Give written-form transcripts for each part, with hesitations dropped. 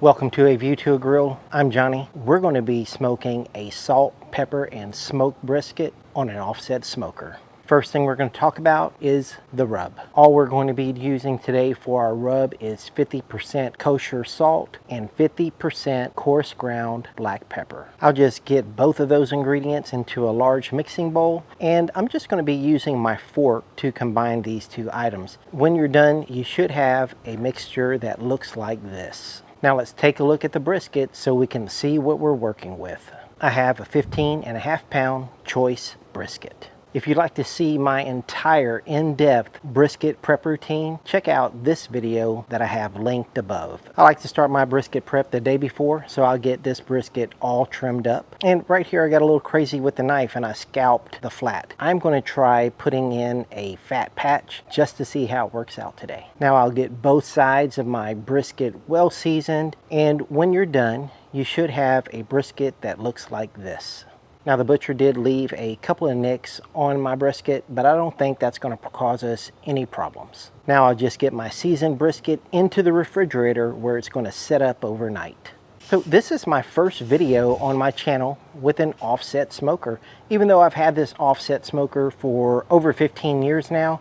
Welcome to A View to a Grill. I'm Johnny. We're going to be smoking a salt, pepper, and smoked brisket on an offset smoker. First thing we're going to talk about is the rub. All we're going to be using today for our rub is 50% kosher salt and 50% coarse ground black pepper. I'll just get both of those ingredients into a large mixing bowl, and I'm just going to be using my fork to combine these two items. When you're done, you should have a mixture that looks like this. Now let's take a look at the brisket so we can see what we're working with. I have a 15.5 pound choice brisket. If you'd like to see my entire in-depth brisket prep routine, check out this video that I have linked above. I like to start my brisket prep the day before, so I'll get this brisket all trimmed up. And right here I got a little crazy with the knife and I scalped the flat. I'm going to try putting in a fat patch just to see how it works out today. Now I'll get both sides of my brisket well seasoned, and when you're done, you should have a brisket that looks like this. Now the butcher did leave a couple of nicks on my brisket, but I don't think that's going to cause us any problems. Now I'll just get my seasoned brisket into the refrigerator where it's going to set up overnight. So this is my first video on my channel with an offset smoker. Even though I've had this offset smoker for over 15 years now,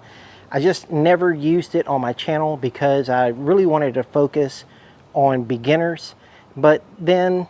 I just never used it on my channel because I really wanted to focus on beginners. But then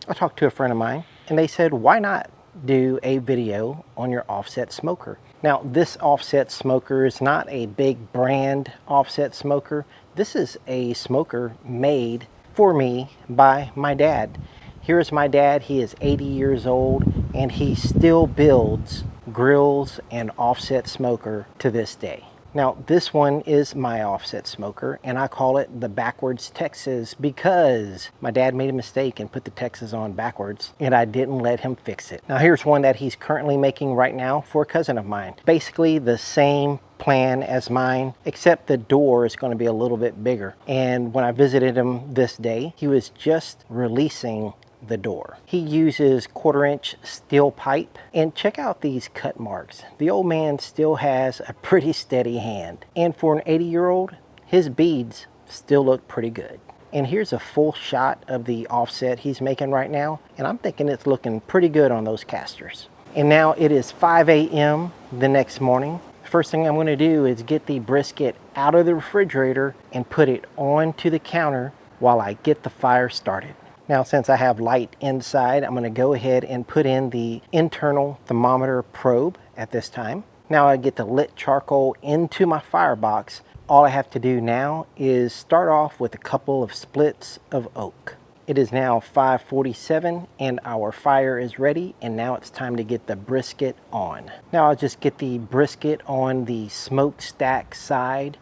I talked to a friend of mine, and they said, why not do a video on your offset smoker? Now, this offset smoker is not a big brand offset smoker. This is a smoker made for me by my dad. Here's my dad. He is 80 years old, and he still builds grills and offset smoker to this day. Now, this one is my offset smoker, and I call it the backwards Texas because my dad made a mistake and put the Texas on backwards, and I didn't let him fix it. Now, here's one that he's currently making right now for a cousin of mine. Basically the same plan as mine, except the door is going to be a little bit bigger. And when I visited him this day, he was just releasing the door. He uses 1/4-inch steel pipe, and check out these cut marks. The old man still has a pretty steady hand, and for an 80-year-old, his beads still look pretty good. And here's a full shot of the offset he's making right now, and I'm thinking it's looking pretty good on those casters. And now it is 5 a.m. the next morning. First thing I'm going to do is get the brisket out of the refrigerator and put it onto the counter while I get the fire started. Now, since I have light inside, I'm going to go ahead and put in the internal thermometer probe at this time. Now I get the lit charcoal into my firebox. All I have to do now is start off with a couple of splits of oak. It is now 5:47 and our fire is ready, and now it's time to get the brisket on. Now I'll just get the brisket on the smokestack side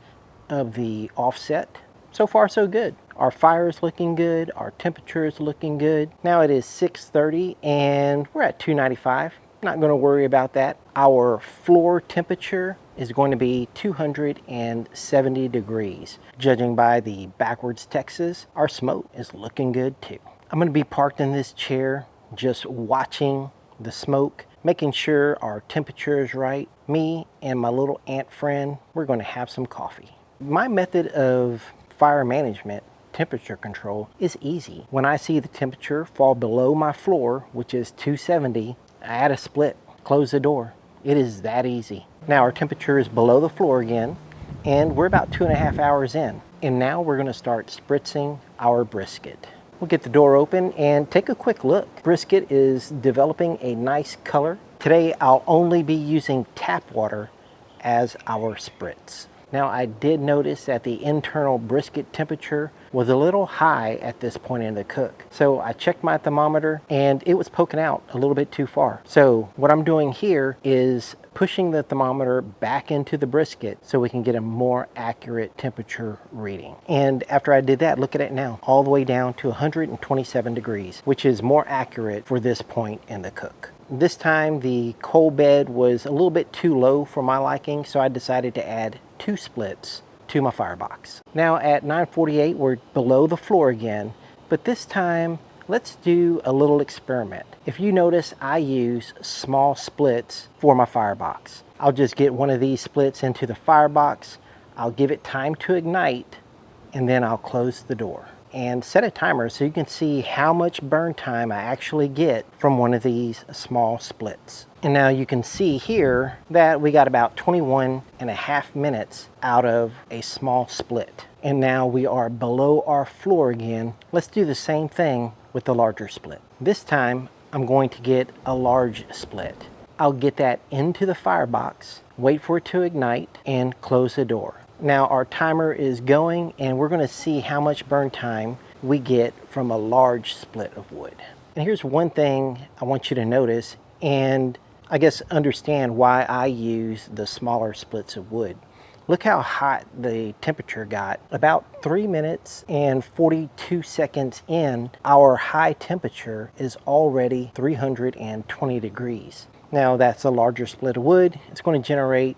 of the offset. So far so good. Our fire is looking good, our temperature is looking good. Now it is 6:30 and we're at 295. Not going to worry about that. Our floor temperature is going to be 270 degrees. Judging by the backwards Texas, our smoke is looking good too. I'm going to be parked in this chair just watching the smoke, making sure our temperature is right. Me and my little ant friend, we're going to have some coffee. My method of fire management, temperature control, is easy. When I see the temperature fall below my floor, which is 270, I add a split, close the door. It is that easy. Now our temperature is below the floor again, and we're about 2.5 hours in. And now we're going to start spritzing our brisket. We'll get the door open and take a quick look. Brisket is developing a nice color. Today I'll only be using tap water as our spritz. Now I did notice that the internal brisket temperature was a little high at this point in the cook. So I checked my thermometer and it was poking out a little bit too far. So what I'm doing here is pushing the thermometer back into the brisket so we can get a more accurate temperature reading. And after I did that, look at it now, all the way down to 127 degrees, which is more accurate for this point in the cook. This time the coal bed was a little bit too low for my liking, so I decided to add 2 splits to my firebox. Now at 9:48, we're below the floor again, but this time let's do a little experiment. If you notice, I use small splits for my firebox. I'll just get one of these splits into the firebox, I'll give it time to ignite, and then I'll close the door. and set a timer so you can see how much burn time I actually get from one of these small splits. And now you can see here that we got about 21.5 minutes out of a small split. And now we are below our floor again. Let's do the same thing with the larger split. This time I'm going to get a large split. I'll get that into the firebox, wait for it to ignite, and close the door. Now our timer is going, and we're going to see how much burn time we get from a large split of wood. And here's one thing I want you to notice, and I guess understand why I use the smaller splits of wood. Look how hot the temperature got. About 3 minutes and 42 seconds in, our high temperature is already 320 degrees. Now that's a larger split of wood. It's going to generate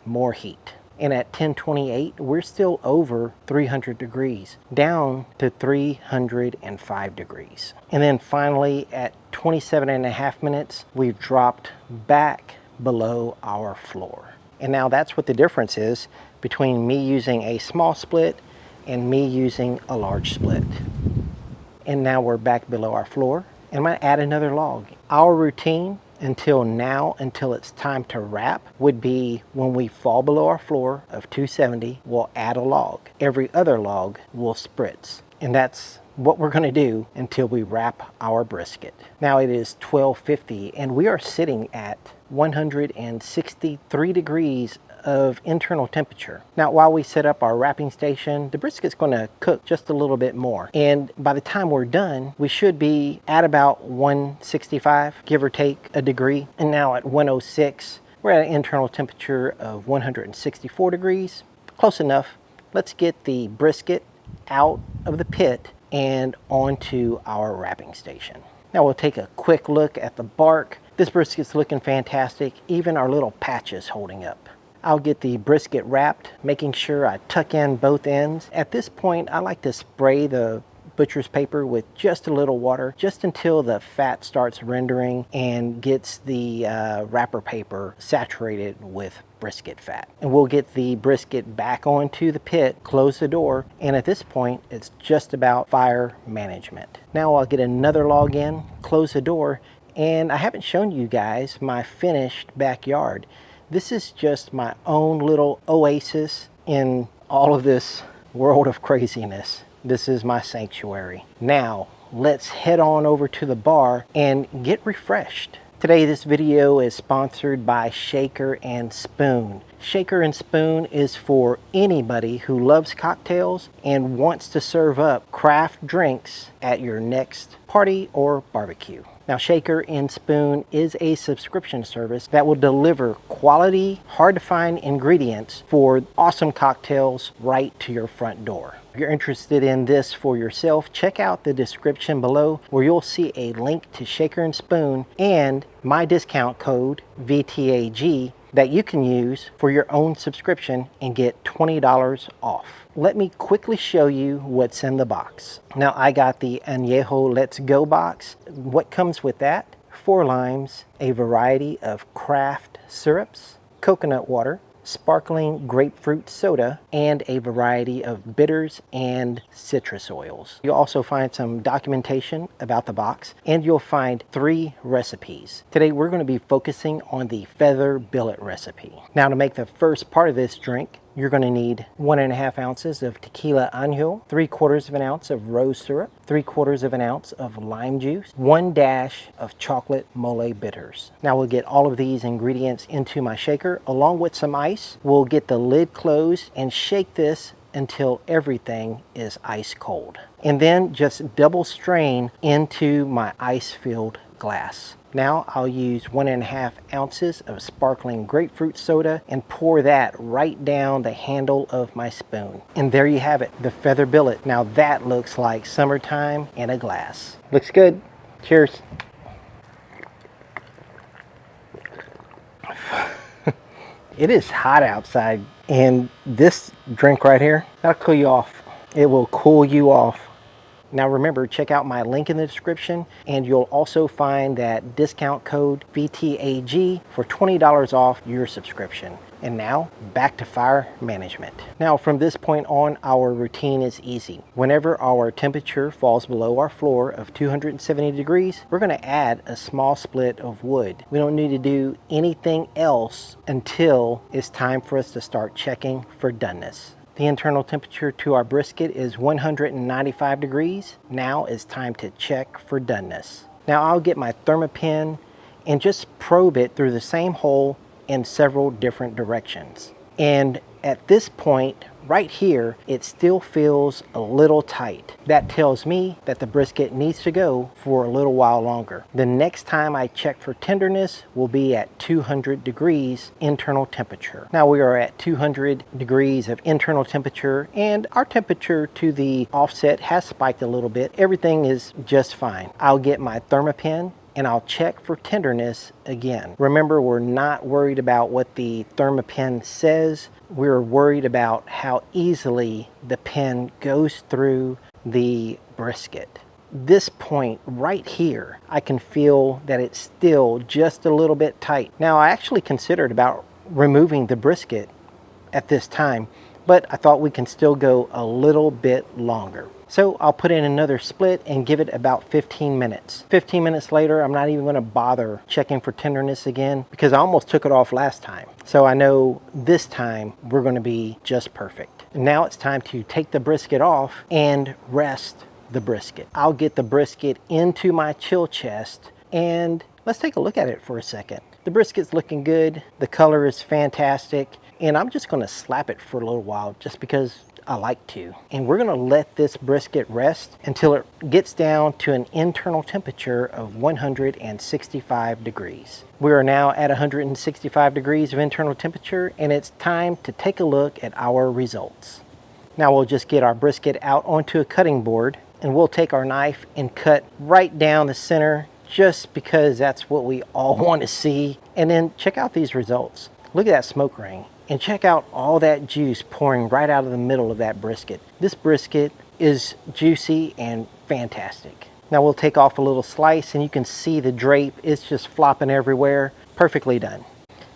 more heat. And at 10:28, we're still over 300 degrees, down to 305 degrees. And then finally at 27.5 minutes, we've dropped back below our floor. And now that's what the difference is between me using a small split and me using a large split. And now we're back below our floor. And I'm going to add another log. Our routine until now, until it's time to wrap, would be when we fall below our floor of 270, we'll add a log. Every other log will spritz. And that's what we're going to do until we wrap our brisket. Now it is 12:50 and we are sitting at 163 degrees of internal temperature. Now while we set up our wrapping station, the brisket's going to cook just a little bit more, and by the time we're done we should be at about 165, give or take a degree. And now at 106 we're at an internal temperature of 164 degrees. Close enough. Let's get the brisket out of the pit and onto our wrapping station. Now we'll take a quick look at the bark. This brisket's looking fantastic. Even our little patch is holding up. I'll get the brisket wrapped, making sure I tuck in both ends. At this point, I like to spray the butcher's paper with just a little water, just until the fat starts rendering and gets the wrapper paper saturated with brisket fat. And we'll get the brisket back onto the pit, close the door, and at this point, it's just about fire management. Now I'll get another log in, close the door, and I haven't shown you guys my finished backyard. This is just my own little oasis in all of this world of craziness. This is my sanctuary. Now, let's head on over to the bar and get refreshed. Today, this video is sponsored by Shaker and Spoon. Shaker and Spoon is for anybody who loves cocktails and wants to serve up craft drinks at your next party or barbecue. Now, Shaker and Spoon is a subscription service that will deliver quality, hard-to-find ingredients for awesome cocktails right to your front door. If you're interested in this for yourself, check out the description below where you'll see a link to Shaker and Spoon and my discount code VTAG that you can use for your own subscription and get $20 off. Let me quickly show you what's in the box. Now I got the Añejo Let's Go box. What comes with that? 4 limes, a variety of craft syrups, coconut water, sparkling grapefruit soda, and a variety of bitters and citrus oils. You'll also find some documentation about the box, and you'll find 3 recipes. Today we're going to be focusing on the feather billet recipe. Now to make the first part of this drink, you're going to need 1.5 ounces of tequila añejo, 3/4 ounce of rose syrup, 3/4 ounce of lime juice, 1 dash of chocolate mole bitters. Now we'll get all of these ingredients into my shaker along with some ice. We'll get the lid closed and shake this until everything is ice cold. And then just double strain into my ice-filled glass. Now I'll use 1.5 ounces of sparkling grapefruit soda and pour that right down the handle of my spoon. And there you have it, the feather billet. Now that looks like summertime in a glass. Looks good. Cheers. It is hot outside, and this drink right here, that'll cool you off. It will cool you off. Now remember, check out my link in the description, and you'll also find that discount code VTAG for $20 off your subscription. And now, back to fire management. Now from this point on, our routine is easy. Whenever our temperature falls below our floor of 270 degrees, we're going to add a small split of wood. We don't need to do anything else until it's time for us to start checking for doneness. The internal temperature to our brisket is 195 degrees. Now it's time to check for doneness. Now I'll get my thermopin and just probe it through the same hole in several different directions. And at this point, right here, it still feels a little tight. That tells me that the brisket needs to go for a little while longer. The next time I check for tenderness will be at 200 degrees internal temperature. Now we are at 200 degrees of internal temperature, and our temperature to the offset has spiked a little bit. Everything is just fine. I'll get my thermopin and I'll check for tenderness again. Remember, we're not worried about what the thermopin says. We're worried about how easily the pin goes through the brisket. This point right here, I can feel that it's still just a little bit tight. Now, I actually considered about removing the brisket at this time, but I thought we can still go a little bit longer. So I'll put in another split and give it about 15 minutes. 15 minutes later, I'm not even going to bother checking for tenderness again because I almost took it off last time. So I know this time we're going to be just perfect. Now it's time to take the brisket off and rest the brisket. I'll get the brisket into my chill chest and let's take a look at it for a second. The brisket's looking good. The color is fantastic. And I'm just going to slap it for a little while just because I like to. And we're going to let this brisket rest until it gets down to an internal temperature of 165 degrees. We are now at 165 degrees of internal temperature, and it's time to take a look at our results. Now we'll just get our brisket out onto a cutting board, and we'll take our knife and cut right down the center just because that's what we all want to see. And then check out these results. Look at that smoke ring. And check out all that juice pouring right out of the middle of that brisket. This brisket is juicy and fantastic. Now we'll take off a little slice and you can see the drape. It's just flopping everywhere. Perfectly done.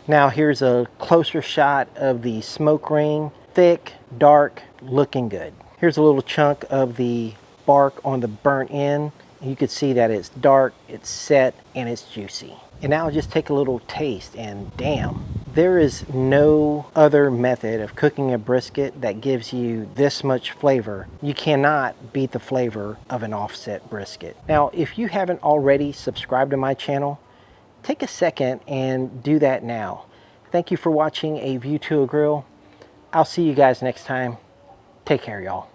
Now here's a closer shot of the smoke ring. Thick, dark, looking good. Here's a little chunk of the bark on the burnt end. You can see that it's dark, it's set, and it's juicy. And now I'll just take a little taste, and damn, there is no other method of cooking a brisket that gives you this much flavor. You cannot beat the flavor of an offset brisket. Now, if you haven't already subscribed to my channel, take a second and do that now. Thank you for watching A View to a Grill. I'll see you guys next time. Take care, y'all.